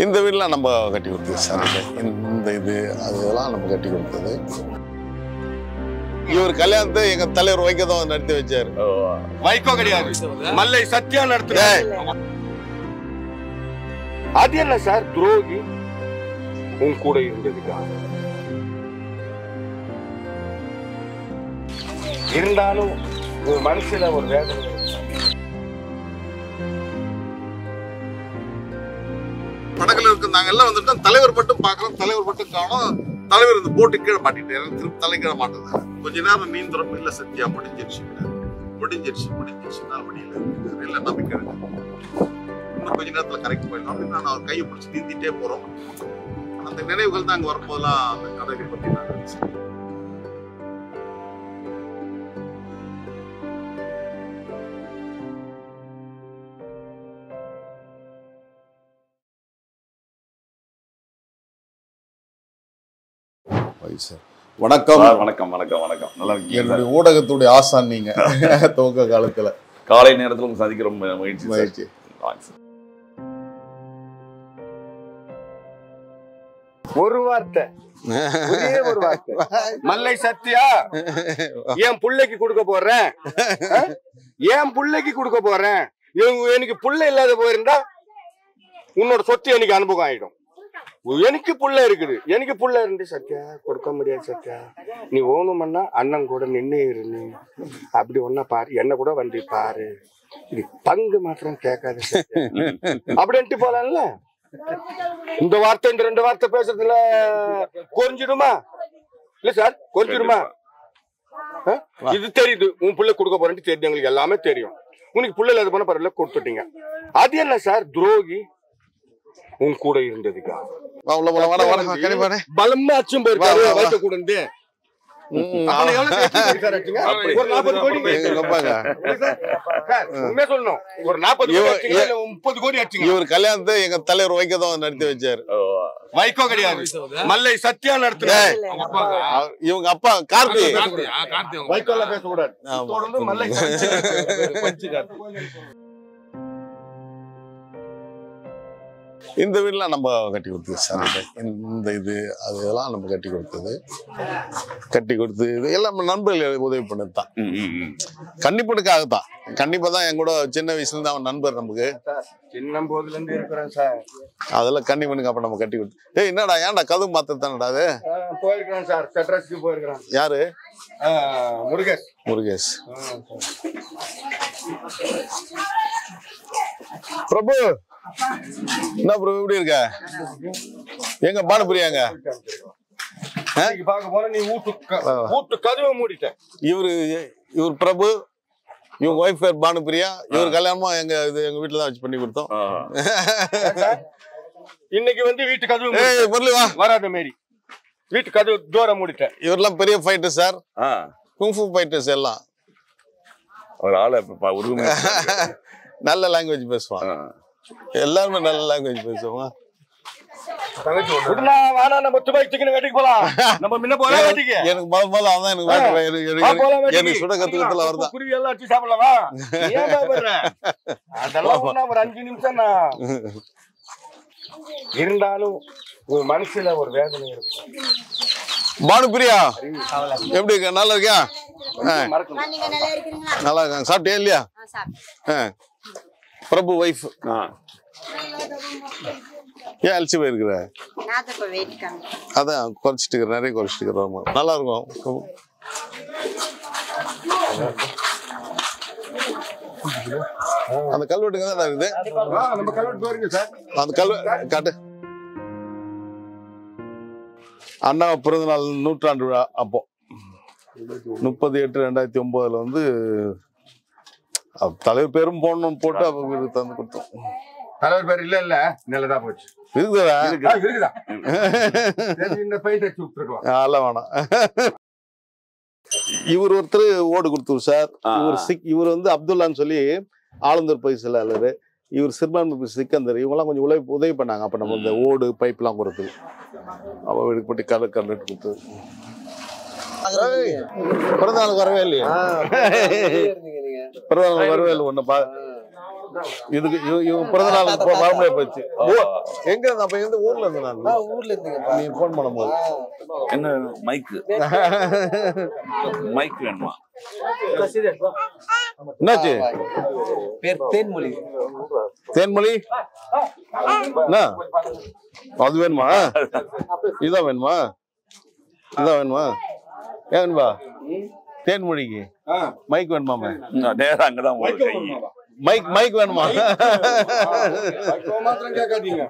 இந்த வீடுலாம் நம்ம கட்டி கொடுத்தது சார். இந்த இது அதெல்லாம் நம்ம கட்டி கொடுத்தது. இவர் கல்யாணத்தை எங்க தலைவர் வைகோ தான் நடத்தி வச்சாரு. வைகோ கிடையாது, மல்லை சத்யா நடத்துறாரு. அது என்ன சார் துரோகி உன் கூட இருந்ததுக்கா? இருந்தாலும் ஒரு மனசுல ஒரு வேதனை. படகுல இருக்கு, நாங்க எல்லாம் வந்துட்டோம். தலைவர் மட்டும் பாக்குறோம், தலைவர் மட்டும் காணும். தலைவர் இந்த போட்டு கீழே மாட்டிட்டு திரும்ப தலை கீழே மாட்டுது. கொஞ்ச நேரம் நீந்துறோம். இல்ல சத்யா முடிஞ்சிருச்சு முடியல இல்ல நம்பிக்கை இன்னும் கொஞ்ச நேரத்துல கரெக்ட் போயிடலாம் அப்படின்னு நான் அவர் கையை பிடிச்சி நீந்திட்டே போறோம். அந்த நினைவுகள் தான் அங்க வரும்போதெல்லாம் அந்த கதையை பத்தி நான் நினைச்சேன். வணக்கம் வணக்கம் வணக்கம் வணக்கம். நல்லா இருக்கீங்க? என்னுடைய ஊடகத்துடைய ஆசான் நீங்க. துவக்க காலத்துல காலை நேரத்துல உங்க சந்திக்கிற மகிழ்ச்சி. ஒரு வார்த்தை, மல்லை சத்யா என் பிள்ளைக்கு கொடுக்க போறேன், என் பிள்ளைக்கு கொடுக்க போறேன். எனக்கு புள்ள இல்லாத போயிருந்தா உன்னோட சொத்து எனக்கு அனுபவம் ஆயிடும். எனக்கு புள்ள இருக்குது, எனக்கு புள்ள இருந்து சத்யா கொடுக்க முடியாது சத்யா. நீ ஓணுமன்னா அண்ணன் கூட நின்று இருந்து அப்படி ஒன்னா பாரு, என்ன கூட வந்து பாரு, இது பங்கு மாத்திரம் கேட்காது அப்படின்ட்டு போலாம்ல. இந்த வார்த்தை இந்த ரெண்டு வார்த்தை பேசுறதுல குறைஞ்சிடுமா? இல்ல சார் குறைஞ்சிடுமா? இது தெரியுது, உன் புள்ள கொடுக்க போறேன்ட்டு தெரியுது, எங்களுக்கு எல்லாமே தெரியும். உனக்கு புள்ள இல்லாத போன பரவாயில்ல கொடுத்துட்டீங்க. அது என்ன சார் துரோகி உன் கூட இருந்ததுக்கா? பலமா அச்சும் போயிருக்காரு வைக்க கூட. ஒரு 40 கோடி சொல்லணும், ஒரு 40 30 கோடி ஆச்சுங்க. இவர் கல்யாணத்தை எங்க தலைவர் வைகோ தான் நடத்தி வச்சாரு. வைகோ கிடையாது, மல்லை சத்யா நடத்துறாரு. இவங்க அப்பா கார்த்தி. வைகோல பேசக்கூடாது. மல்லை இந்த வீடுலாம் நம்ம கட்டி கொடுத்தது சார். இந்த இது அதெல்லாம் நம்ம கட்டி கொடுத்தது. இது எல்லாம் நண்பர்கள் உதவி பண்ணது தான். கண்டிப்பனுக்காகத்தான். கண்டிப்பா தான் என் கூட சின்ன வயசுல இருந்து அவன் நண்பர் நமக்கு. சின்ன போதுல இருந்து இருக்கிறேன் சார். அதெல்லாம் கண்டிப்பனுக்கு அப்ப நம்ம கட்டி கொடுத்து. ஏய் என்னடா ஏன்டா கதவு மாத்தத்தானடா? அது போயிருக்கிறேன் சார், செட்ரஸ்க்கு போயிருக்கிறேன். யாரு? முருகேஷ். பிரபு என்ன பிரபு எப்படி இருக்க? எங்க பானுபிரியாங்க பாக்க போற, நீ வீட்டு கதவை மூடிட்ட. இவர் பிரபு, இவங்க ஒய்ஃப் பேர் பானுபிரியா. இவர் கல்யாணமா எங்க வீட்டுல தான் வச்சு பண்ணி கொடுத்தோம். இன்னைக்கு வந்து வீட்டு கதவு வராத மாரி வீட்டு கதவு தூரம் மூடிட்டேன். இவரெல்லாம் பெரிய ஃபைட்டர் சார், குங்ஃபு ஃபைட்டர்ஸ் எல்லாம். ஒரு ஆளு நல்ல லாங்குவேஜ் பேசுவான். எல்லாருமே நல்ல லாங்குவேஜ் பேசுவாங்க. எனக்கு முதல்ல அவன் எனக்கு சுட கத்துக்கிறதுல அவர் தான். ஒரு 5 நிமிஷம் இருந்தாலும் ஒரு மனசுல ஒரு வேதனை இருக்கும். பானுபிரியா எப்படி இருக்க? நல்லா இருக்கியா? நல்லா இருக்காங்க. சாப்பிட்டியா இல்லையா? பிரபு வைஃப். ஏன் அழிச்சு போயிருக்கிற? அதான் குறைச்சிட்டு நிறைய குறைச்சிட்டு நல்லா இருக்கும். அந்த கல்வெட்டுங்க தான் இருக்குது. அந்த கல்வெட்டு காட்டு. அண்ணா பிறந்த நாள் 100ஆண்டு விழா அப்போ 30/8/2009 வந்து தலைவர் பேரும் போடணும் போட்டு அப்ப தந்து கொடுத்தோம். தலைவர் பேர் இல்ல நல்லதா போச்சு. இருக்குதா? வேணாம். இவர் ஒருத்தர் ஓடு கொடுத்தூர் சார். இவர் வந்து அப்துல்லான்னு சொல்லி ஆளுந்தூர் பைசல் அல்லது இவர் சிறுபான்மை சிக்கந்தர், இவங்கெல்லாம் கொஞ்சம் உதவி பண்ணாங்க. அப்ப நம்ம இந்த ஓடு பைப் எல்லாம் கொடுத்தது அவ வீடுக்கு போட்டு கல்வெட்டு கொடுத்தது. பிறந்த நாளுக்கு வரவே இல்லையா? பிறந்த நாளுக்கு வரவே இல்லை. ஒண்ணு இதுக்கு இவங்க பிறந்த நாள் வர முடியாது போச்சு. எங்க அப்ப இருந்து ஊர்ல இருந்து நான் ஊர்ல இருந்துங்க. நீ போன் பண்ணும்போது என்ன மைக்கு மைக் வேணுமா? என்னாச்சு? பேர் தேன்மொழி. தேன்மொழி என்ன அது வேணுமா? இதான் வேணுமா? இதான் வேணுமா? ஏன் வேணுமா? தேன்மொழிக்கு மைக் வேணுமாமே? நேரம் அங்கதான் போகுது. மைக் மைக் வேணுமா? மாத்திரம் கேட்காதீங்க.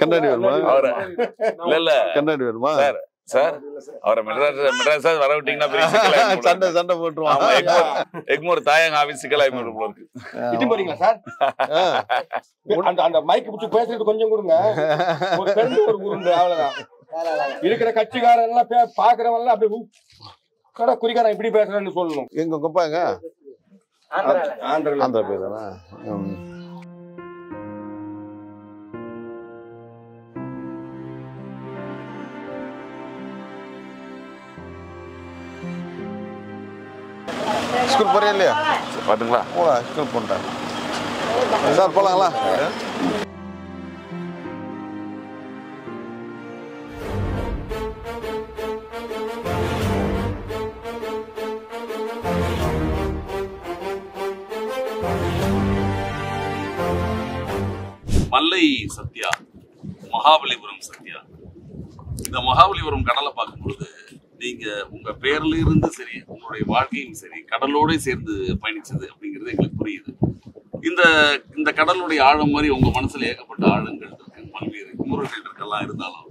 கண்ணாடி வேணுமா? அவரை இல்ல இல்ல கண்ணாடி வேணுமா சார்? சார் அவரை மெட்ராஸ் வர விட்டீங்கன்னா பெரிய சிக்கலாயிரும் போல சண்டை இருக்கு. சண்டை போட்டுருவான். ஆமா, எக்மோர் தாயங்க ஆபீஸ் சிக்கலாயிரும் போல இருக்கு. இட்டு போறீங்களா சார்? அந்த மைக் பிடிச்சி பேசுறது கொஞ்சம் கொடுங்க. ஒரு பெண் ஒரு உருண்டு அவ்வளவுதான். இருக்கிற கட்சிக்காரன் எல்லாம் பாக்குறவங்க எல்லாம் அப்படியே கடை குறிக்காரன் இப்படி பேசுறேன்னு சொல்லணும். எங்க கொப்பாங்க ஆந்திரா ஆந்திரா பேர் தானே. ஸ்கூல் போறியா இல்லையா? பாத்துங்களா? போடா ஸ்கூல் போன்ட்டாங்க சார். போலாங்களா? மல்லை சத்யா, மகாபலிபுரம் சத்யா. இந்த மகாபலிபுரம் கடலை பார்க்கும் பொழுது நீங்க உங்க பேர்ல இருந்து சரி, உங்களுடைய வாழ்க்கையும் சரி, கடலோட சேர்ந்து பயணிச்சது அப்படிங்கிறது எங்களுக்கு புரியுது. இந்த கடலுடைய ஆழம் மாதிரி உங்க மனசுல ஏகப்பட்ட ஆழங்கள் இருக்கு, பல்வேறு குமுறல்கள் இருக்கெல்லாம் இருந்தாலும்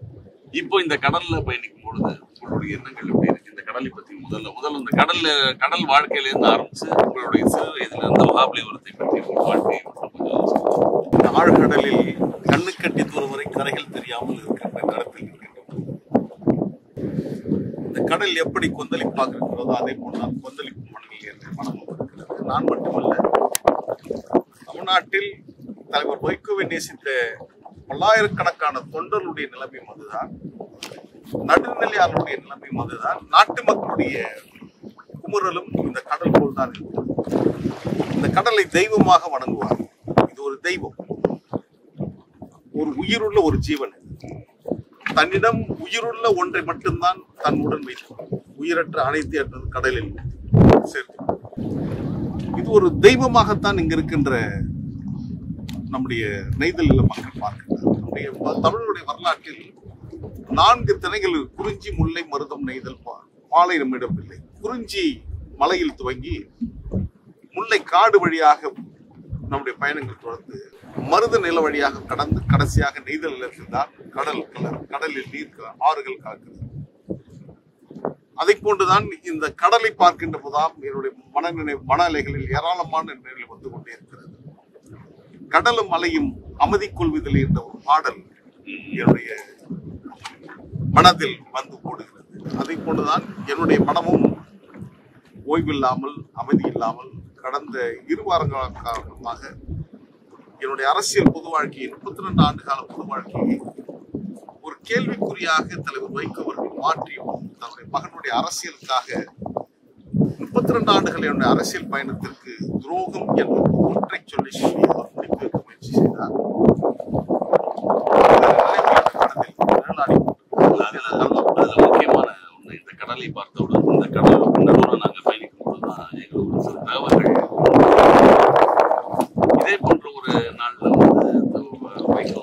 இப்போ இந்த கடல்ல பயணிக்கும் பொழுது உங்களுடைய எண்ணங்கள் எப்படி இருக்கு? இந்த கடலை பத்தி முதல்ல இந்த கடல் வாழ்க்கையில இருந்து ஆரம்பிச்சு உங்களுடைய சிறு வயதுல இருந்த மகாபலிபுரத்தை பற்றி உங்கள் வாழ்க்கையை கொஞ்சம் ஆழ்கடலில் கண்ணு கட்டி தூரம் வரை கரைகள் தெரியாமல் இருக்கின்ற கடத்தில் இருக்கின்றோம். இந்த கடல் எப்படி கொந்தளிப்பாக இருக்கிறதோ அதே போன்றால் கொந்தளிப்பு மண்ணில் என்ற மனமும் இருக்கிறது. நான் மட்டுமல்ல, தமிழ்நாட்டில் தலைவர் வைகோவை நேசித்த பல்லாயிரக்கணக்கான தொண்டர்களுடைய நிலைமையும் அதுதான், நடுநிலையாளருடைய நிலைமையும் அதுதான், நாட்டு மக்களுடைய குமுறலும் இந்த கடல் போல்தான் இருக்கிறது. இந்த கடலை தெய்வமாக வணங்குவார். இது ஒரு தெய்வம், ஒரு உயிருள்ள ஒரு ஜீவன். தன்னிடம் உயிருள்ள ஒன்றை மட்டும்தான் தன்னுடன் வைக்கும். உயிரற்ற அனைத்து கடலில் சேர்க்கும். இது ஒரு தெய்வமாகத்தான் இங்க இருக்கின்ற நம்முடைய நெய்தல் மக்கள் பார்க்கிறார். நம்முடைய தமிழுடைய வரலாற்றில் 4 திணைகள்: குறிஞ்சி, முல்லை, மருதம், நெய்தல், பாலை நம்மிடம் இல்லை. குறிஞ்சி மலையில் துவங்கி முல்லை காடு வழியாக நம்முடைய பயணங்கள் தொடர்ந்து மருத நில வழியாக கடந்து கடைசியாக நெய்தல் நிலத்தில் தான் கடலில் நீர் ஆறுகள் கலக்கிறது. அதை போன்றுதான் இந்த கடலை பார்க்கின்ற போதாம் என்னுடைய மன அலைகளில் ஏராளமான நிலை வந்து கொண்டே இருக்கிறது. கடலும் மலையும் அமைதி கொள்வதில் என்ற ஒரு பாடல் என்னுடைய மனதில் வந்து ஓடுகிறது. அதை போன்றுதான் என்னுடைய மனமும் ஓய்வில்லாமல் அமைதி இல்லாமல் கடந்த 2 வாரங்களாக என்னுடைய அரசியல் பொது வாழ்க்கையை 32 ஆண்டு கால பொது வாழ்க்கையை ஒரு கேள்விக்குறியாக தலைவர் வைகோ அவர்கள் மாற்றியும் தன்னுடைய மகனுடைய அரசியலுக்காக 32 ஆண்டுகள் என்னுடைய அரசியல் பயணத்திற்கு துரோகம் என்ற ஒன்றை சொல்லி அவர் முடித்து வைக்க முயற்சி செய்தார். முக்கியமான ஒண்ணு, இந்த கடலை பார்த்தவுடன் இந்த கடல் நடுவுல நாங்க பயணிக்கும் போதுதான் எங்களுக்கு சில தகவல்கள். இதே போன்ற ஒரு நாள்ல வைகோ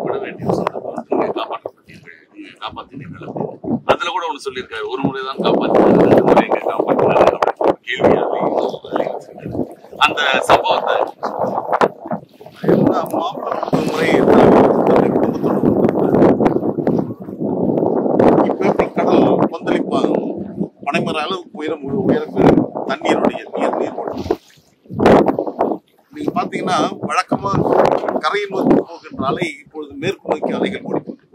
விட வேண்டிய சந்தர்ப்பம் நீங்க காப்பாற்றப்பட்டீர்கள், நீங்க காப்பாற்றினீர்கள். அதுல கூட ஒண்ணு சொல்லியிருக்காரு, ஒரு முறைதான் காப்பாற்றினாரு, 2 முறை எங்க காப்பாற்றினாரு அப்படின்னு கேள்வி அந்த சம்பவத்தை முறை இப்ப எப்படி கடல் கொந்தளிப்பாக பனைமர அளவுக்கு உயரம் தண்ணீருடைய நீர் ஓடும். நீங்க பாத்தீங்கன்னா வழக்கமா கரையை நோக்கி போகின்ற அலை இப்பொழுது மேற்கு நோக்கி அலைகள் ஓடிக்கொண்டிருக்கிறது.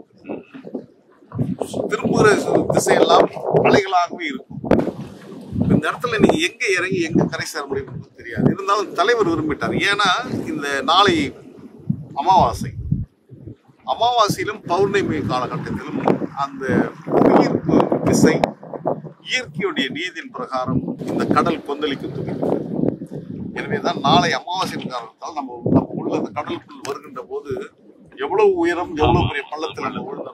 திரும்புகிற திசையெல்லாம் அலைகளாகவே இருக்கும். இந்த இடத்துல நீங்க எங்க இறங்கி எங்க கரை சேர முடியும் தெரியாது. இருந்தாலும் தலைவர் விரும்பிட்டார். ஏன்னா இந்த நாளை அமாவாசையிலும் பௌர்ணமி காலகட்டத்திலும் அந்த புவியீர்ப்பு திசை இயற்கையுடைய நீதியின் பிரகாரம் இந்த கடல் கொந்தளிக்க துவங்கிவிட்டது. எனவேதான் நாளை அமாவாசை காரணத்தால் நம்ம உள்ள அந்த கடலுக்குள் வருகின்ற போது எவ்வளவு உயரம், எவ்வளவு பெரிய பள்ளத்தில் நம்ம விழுந்த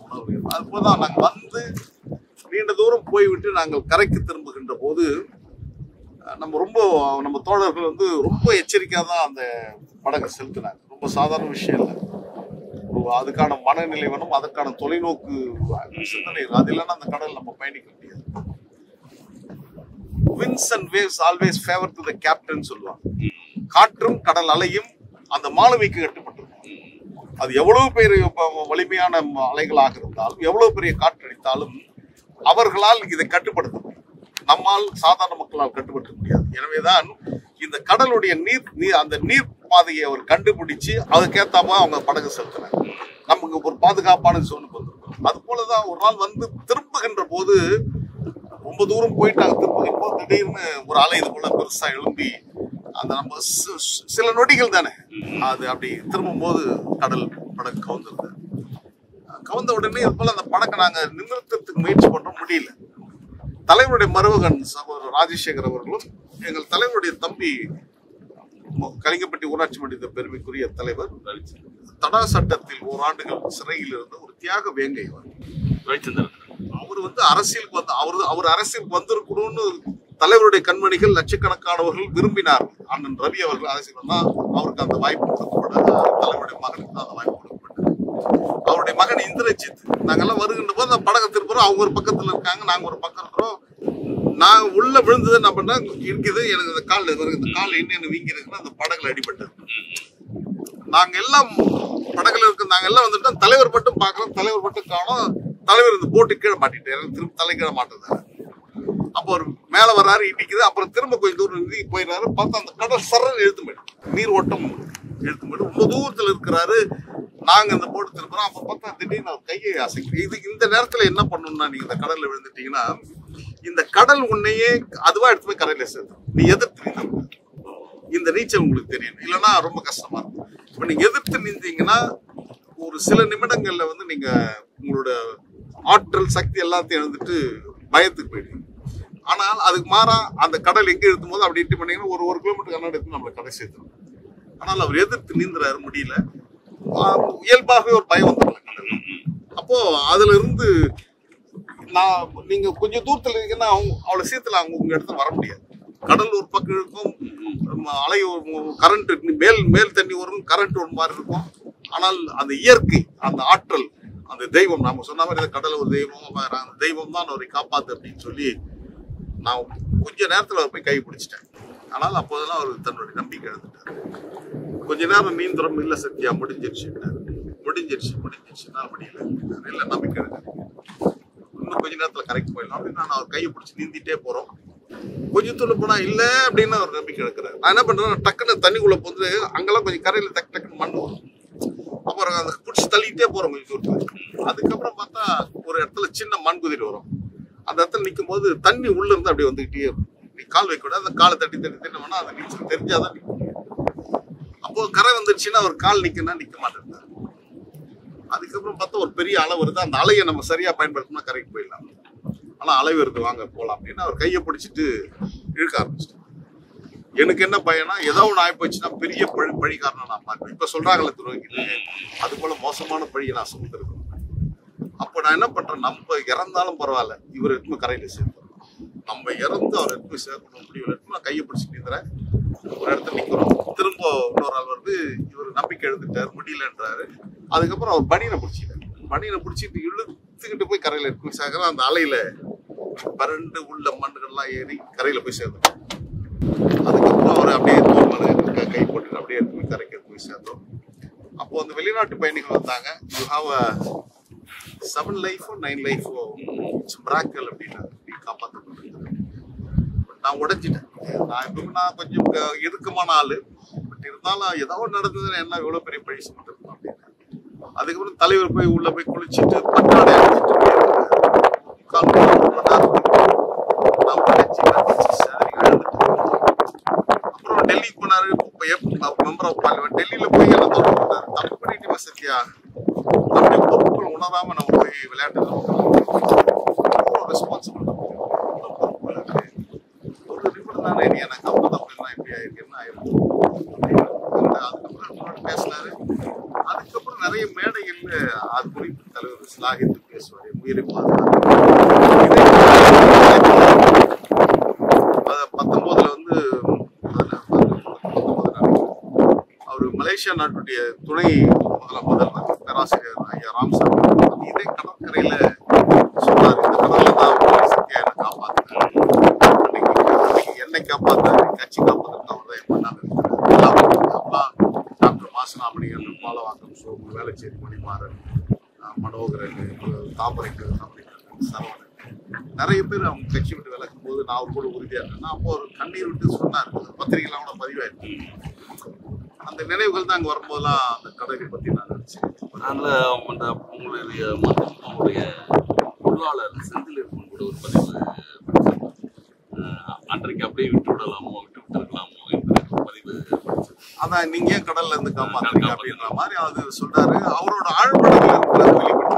உணர்வு. அதுபோலதான் நாங்கள் வந்து நீண்ட தூரம் போய்விட்டு நாங்கள் கரைக்கு திரும்புகின்ற போது நம்ம தோழர்கள் வந்து ரொம்ப எச்சரிக்கையாக தான் அந்த படகை செலுத்தினாங்க. ரொம்ப சாதாரண விஷயம் இல்லை. அதுக்கான மனநிலை வேணும், அதற்கான தொலைநோக்கு சிந்தனை. அது இல்லைன்னா அந்த கடல் நம்ம பயணிக்க முடியாது. winds and waves always favor to the captain சொல்லுவாங்க. காற்றும் கடல் அலையும் அந்த மாலுமிக்கு கட்டுப்பட்டிருக்கும். அது எவ்வளவு பெரிய வலிமையான அலைகளாக இருந்தாலும், எவ்வளவு பெரிய காற்றடித்தாலும் அவர்களால் இதை கட்டுப்படுத்த முடியும். நம்மால் சாதாரண மக்களால் கட்டுப்பட முடியாது. எனவேதான் இந்த கடலுடைய அந்த நீர் பாதையை அவர் கண்டுபிடிச்சு அதுக்கேத்தாம அவங்க படகு செலுத்தினாங்க. நமக்கு ஒரு பாதுகாப்பான சூழ்நிலை வந்திருக்கும். அது போலதான் ஒரு நாள் வந்து திரும்புகின்ற போது ரொம்ப தூரம் போயிட்டாங்க. திரும்புகின்ற போது திடீர்னு ஒரு அலை இது போல பெருசா எழும்பி அந்த நம்ம சில நொடிகள் தானே அது அப்படி திரும்பும் போது கடல் படகு கவுந்துருது. கவுந்த உடனே இது போல அந்த படக்கை நாங்க நிறுத்தத்துக்கு முயற்சி பண்றோம், முடியல. தலைவருடைய மருமகன் சகோதரர் ராஜசேகர் அவர்களும் எங்கள் தலைவருடைய தம்பி கலிங்கப்பட்டி ஊராட்சி மன்ற பெருமைக்குரிய தலைவர், தடா சட்டத்தில் ஓராண்டுகள் சிறையில் இருந்த ஒரு தியாக வேங்கை அவர் வந்து அரசியலுக்கு வந்து அவர் அரசியலுக்கு வந்திருக்கணும்னு தலைவருடைய கண்மணிகள் லட்சக்கணக்கானவர்கள் விரும்பினார். அண்ணன் ரவி அவர்கள் அரசியல் தான் அவருக்கு அந்த வாய்ப்பு கொடுக்கப்பட்டது. தலைவருடைய மகனுக்கு தான் அந்த வாய்ப்பு கொடுக்கப்பட்டது. அவருடைய மகன் இந்திரஜித் நாங்கெல்லாம் வருகின்ற போது அந்த படகை திருப்புறோம். அவங்க ஒரு பக்கத்துல இருக்காங்க, நாங்க ஒரு பக்கம் இருக்கிறோம். நான் உள்ள விழுந்தது என்ன பண்ணா இருக்குது, எனக்கு இந்த கால் என்ன வீங்கி இருக்குன்னா அந்த படகுல அடிபட்டது. நாங்க எல்லாம் படகுல இருக்கு, நாங்க எல்லாம் வந்துட்டோம். தலைவர் மட்டும் பாக்குறோம், தலைவர் மட்டும் காணோம். தலைவர் இந்த போட்டு கீழே மாட்டிட்டாரு, திரும்ப தலை கீழே மாட்டுறாரு. அப்போ ஒரு மேல வர்றாரு, இடிக்குது. அப்புறம் திரும்ப கொஞ்சம் தூரம் போயிடுறாரு. பார்த்தா அந்த கடல் சரண் எழுத்து போயிடும், நீர் ஓட்டம் எழுத்து போயிடும். ரொம்ப தூரத்துல இருக்கிறாரு. நாங்க இந்த போட்டு திரும்புறோம். அப்ப பார்த்தா திடீர்னு அவர் கையை அசைக்கு. இந்த நேரத்துல என்ன பண்ணணும்னா, நீங்க இந்த கடல்ல விழுந்துட்டீங்கன்னா இந்த கடல் உன்னையே அதுவா எடுத்து போய் கரையில சேர்த்து நீ எதிர்த்து நீந்த. இந்த நீச்சல் உங்களுக்கு தெரியணும், இல்லைன்னா ரொம்ப கஷ்டமா இருக்கும். இப்ப நீங்க எதிர்த்து நீந்தீங்கன்னா ஒரு சில நிமிடங்கள்ல வந்து நீங்க உங்களோட ஆற்றல் சக்தி எல்லாத்தையும் எழுந்துட்டு பயத்துக்கு போயிடுவீங்க. ஆனால் அதுக்கு மாறா அந்த கடல் எங்க எழுத்தும் போது அப்படி இட்டு பண்ணீங்கன்னா ஒரு கிலோமீட்டர் கண்ணாடி எடுத்து நம்மளை கடை சேர்த்துடும். ஆனால் அவர் எதிர்த்து நீந்துறாரு, முடியல. இயல்பாகவே ஒரு பயம் வந்துடல கடல். அப்போ அதுல இருந்து நீங்க கொஞ்சம் தூரத்துல இருக்கீங்கன்னா அவ்வளவு சீத்துல உங்க இடத்துல வர முடியாது. கடல் ஒரு பக்கம் இருக்கும், அலை கரண்ட் மேல் தண்ணி வரும், கரண்ட் ஒரு மாதிரி இருக்கும். ஆனால் அந்த இயற்கை, அந்த ஆற்றல், அந்த தெய்வம், நாம சொன்ன மாதிரி கடல் ஒரு தெய்வம், அந்த தெய்வம் தான் அவரை காப்பாத்து அப்படின்னு சொல்லி நான் கொஞ்ச நேரத்துல அவர் போய் கை பிடிச்சிட்டேன். ஆனால் அப்போதெல்லாம் அவர் தன்னுடைய நம்பிக்கை எழுந்துட்டாரு. கொஞ்ச நேரம் நீந்திரம் இல்ல சத்தியா முடிஞ்சிருச்சு நான் முடியல, இல்ல நம்பிக்கை எடுக்க இன்னும் கொஞ்ச நேரத்துல கரெக்ட் போயிடலாம் அப்படின்னு நான் அவர் கையை பிடிச்சி நீந்திட்டே போறோம். கொஞ்சம் தூரம் போனா இல்ல அப்படின்னு அவர் நம்பிக்கை எடுக்கிறார். நான் என்ன பண்றேன், டக்குன்னு தண்ணிக்குள்ள போந்து அங்கெல்லாம் கொஞ்சம் கரையில டக்குன்னு மண் வரும். அப்புறம் அந்த பிடிச்சி தள்ளிட்டே போறோம் கொஞ்சம் தூரத்துல. அதுக்கப்புறம் பார்த்தா ஒரு இடத்துல சின்ன மண் குதிரை வரும். அந்த இடத்துல நிற்கும் போது தண்ணி உள்ள இருந்து அப்படியே வந்துகிட்டே இருக்கும். நீ கால் வைக்க கூடாது, அந்த காலை தட்டி வேணா அந்த நீச்சல் தெரிஞ்சாதான் நிற்க முடியும். அப்போ கரை வந்துருச்சுன்னா அவர் கால் நிக்கணும்னா நிக்க மாட்டேன். அதுக்கப்புறம் பார்த்தா ஒரு பெரிய அலை வருது. அந்த அலையை நம்ம சரியா பயன்படுத்தினா கரைக்கு போயிடலாம். ஆனா அலை வருது, வாங்க போலாம் அப்படின்னு அவர் கையை பிடிச்சிட்டு இழுக்க ஆரம்பிச்சிட்டேன். எனக்கு என்ன பயனா, ஏதோ ஒன்று ஆயிப்போச்சுன்னா பெரிய பழிக்காரனை நான் பார்ப்பேன். இப்ப சொல்றாங்கல்ல துரோகிட்டு, அது போல மோசமான பழியை நான் சுமந்திருக்கேன். அப்போ நான் என்ன பண்றேன், நம்ம இறந்தாலும் பரவாயில்ல, இவர் எடுத்து கரையில சேர்த்துறோம். நம்ம இறந்து அவர் எடுத்து சேர்க்கணும் முடியல, நான் கையை பிடிச்சி நிற்கிறேன். ஒரு இடத்துல நிற்கிறோம். திரும்ப இன்னொரு ஆள் வந்து இவர் நம்பிக்கை எழுந்துட்டாரு, முடியலன்றாரு. அதுக்கப்புறம் அவர் பனியனை பிடிச்சிட்டு இழுத்துக்கிட்டு போய் கரையில எடுத்து சேர்க்கிற அந்த அலையில பரண்டு உள்ள மண்ணுகள்லாம் ஏறி கரையில போய் சேர்ந்தோம். அதுக்கப்புறம் அவர் அப்படியே தோல் கை போட்டு அப்படியே எடுத்து போய் கரைக்கு போய் சேர்ந்தோம். அப்போ அந்த வெளிநாட்டு பயணிகள் வந்தாங்க. யூ ஹாவ் 7 லைஃபோ 9 லைஃபோ பிராக்கல் அப்படின்னு காப்பாற்றப்பட்டு நான் உடைச்சிட்டேன். நான் கொஞ்சம் இறுக்கமான ஆளு. பட் இருந்தாலும் ஏதாவது நடந்ததுன்னா என்ன இவ்வளவு பெரிய பழி சுமந்திருக்கோம் அப்படின்னு. அதுக்கப்புறம் தலைவர் போய் உள்ள போய் குளிச்சுட்டு பட்டாடை அப்புறம் டெல்லிக்கு போனாரு. மெம்பர் ஆஃப் பார்லிமெண்ட் டெல்லியில போய் எல்லாம் தொடர்பு தப்பு பண்ணிட்டு சத்தியா நம்முடைய பொறுப்புகள் உணராம நம்ம போய் விளையாட்டு ரெஸ்பான்சிபிள். அப்படின்னா எப்படி ஆயிருக்கு, என்ன ஆயிருக்கு அதுக்கப்புறம் பேசினாரு. அதுக்கப்புறம் நிறைய மேடைகள்ல அது குறித்து தலைவர் சிலாகித்து பேசுவார், உயிரை பாதுகாப்பு. 19 வந்து அவர் மலேசியா நாட்டுடைய துணை முதல்வர் பேராசிரியர் ஐயா ராம்சாமி இதே கடற்கரையில சொன்னார், இந்த கடல்ல தான் சத்யா என்னை காப்பாத்துறாரு, என்னை காப்பாத்தாரு, கட்சி காப்பாத்துறது அவர் தான் பண்ணாங்க. அப்பெல்லாம் டாக்டர் மாசனாமணிகள், பாலவாக்கம் சோமு, வேளச்சேரி மணிமாறன், மனோகரன், தாமரைக்கு சரவணன், நிறைய பேர் அவங்க கட்சி விட்டு விலக்கும் போது நான் அவர் கூட உறுதியா இருக்கேன். அப்போ ஒரு கண்ணீர் விட்டு சொன்னார், பத்திரிகைலாம் கூட பதிவாயிருக்கு. அந்த நினைவுகள் தான் அங்க வரும்போதெல்லாம் அந்த கடலை பத்தி நான் நினைச்சேன். அதுல அந்த உங்களுடைய மதத்தினுடைய பொருளாளர் செந்திலிருக்கும் கூட ஒரு பதிவு அன்றைக்கு அப்படியே விட்டு விடலாமோ, விட்டு விட்டுருக்கலாமோ என்ற பதிவு. அதான் நீங்க ஏன் கடல்ல இருந்து காப்பாத்துறீங்க அப்படின்ற மாதிரி அது சொல்றாரு. அவரோட ஆழ்மனதில் இருக்கிறது வெளிப்பட்டு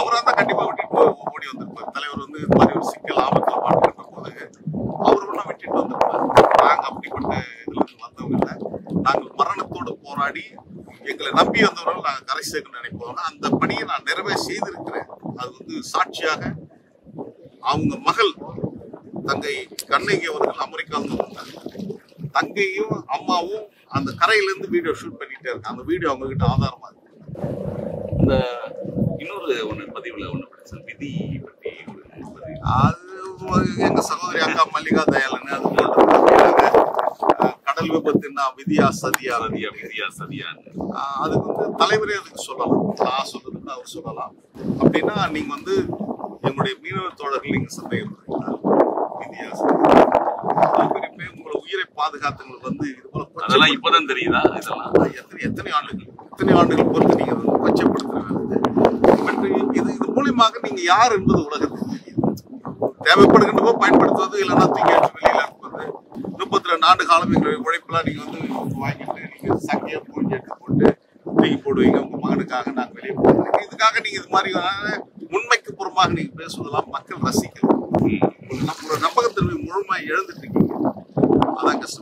அவரா தான் கண்டிப்பா விட்டுட்டு ஓடி வந்திருப்பார். தலைவர் வந்து இது மாதிரி ஒரு சிக்கல் ஆபத்துல மாட்டிருந்த போது அவர் ஒன்றும் விட்டுட்டு வந்திருப்பார். நாங்க அப்படிப்பட்ட இதுல இருந்து வந்தவங்க இல்லை, நாங்கள் மரணத்தோடு போராடி எங்களை நம்பி வந்தவர்கள் நாங்கள் கரை சேர்க்கணும்னு நினைப்போம். அந்த பணியை நான் நிறைவே செய்திருக்கிறேன். அது வந்து சாட்சியாக அவங்க மகள் தங்கை கண்ணகி அவர்கள் அமெரிக்காவுக்கு வந்தாங்க. தங்கையும் அம்மாவும் அந்த கரையிலிருந்து வீடியோ ஷூட் பண்ணிட்டே இருக்காங்க. அந்த வீடியோ அவங்க கிட்ட ஆதாரமா இருக்கு. இந்த இன்னொரு ஒண்ணு பதிவுல ஒண்ணு படிச்சேன், விதி பற்றி ஒரு பதிவு. அது எங்க சகோதரி அக்கா மல்லிகா தயாளன் அது போன்ற கடல் விபத்துன்னா விதியா சதியா, விதியா சதியா, அதுக்கு வந்து தலைவரே அதுக்கு சொல்லலாம், நான் சொல்றதுக்கு அவர் சொல்லலாம். அப்படின்னா நீங்க வந்து எங்களுடைய மீனவ தோழர்கள் நீங்க சந்தேகப்படுறீங்களா, விதியா சதியா உங்களை உயிரை பாதுகாத்தவங்களுக்கு வந்து இது போல அதெல்லாம் இப்பதான் தெரியுதா? இதெல்லாம் எத்தனை ஆண்டுகள் பொறுத்து நீங்க கொச்சப்படுத்துறது. இது மூலியமாக நீங்க யார் என்பது உலகத்துக்கு தெரியும். தேவைப்படுகின்றப்போ பயன்படுத்துவது, இல்லைன்னா தூக்கி வெளியில இருப்பது. 32 ஆண்டு காலம் எங்களுடைய உழைப்பெல்லாம் நீங்க வந்து வாங்கிட்டு நீங்க சங்கையா பூஞ்சி எடுத்து போட்டு தூக்கி போடுவீங்க. உங்க மகனுக்காக நாங்க வெளியே போடுறோம். இதுக்காக நீங்க இது மாதிரி உண்மைக்கு புறமாக நீங்க பேசுவதெல்லாம் மக்கள் ரசிக்கலாம். நம்மளோட நம்பகத்தன்மை முழுமையாக இழந்துட்டு இருக்கீங்க. அதான் கஷ்டம்.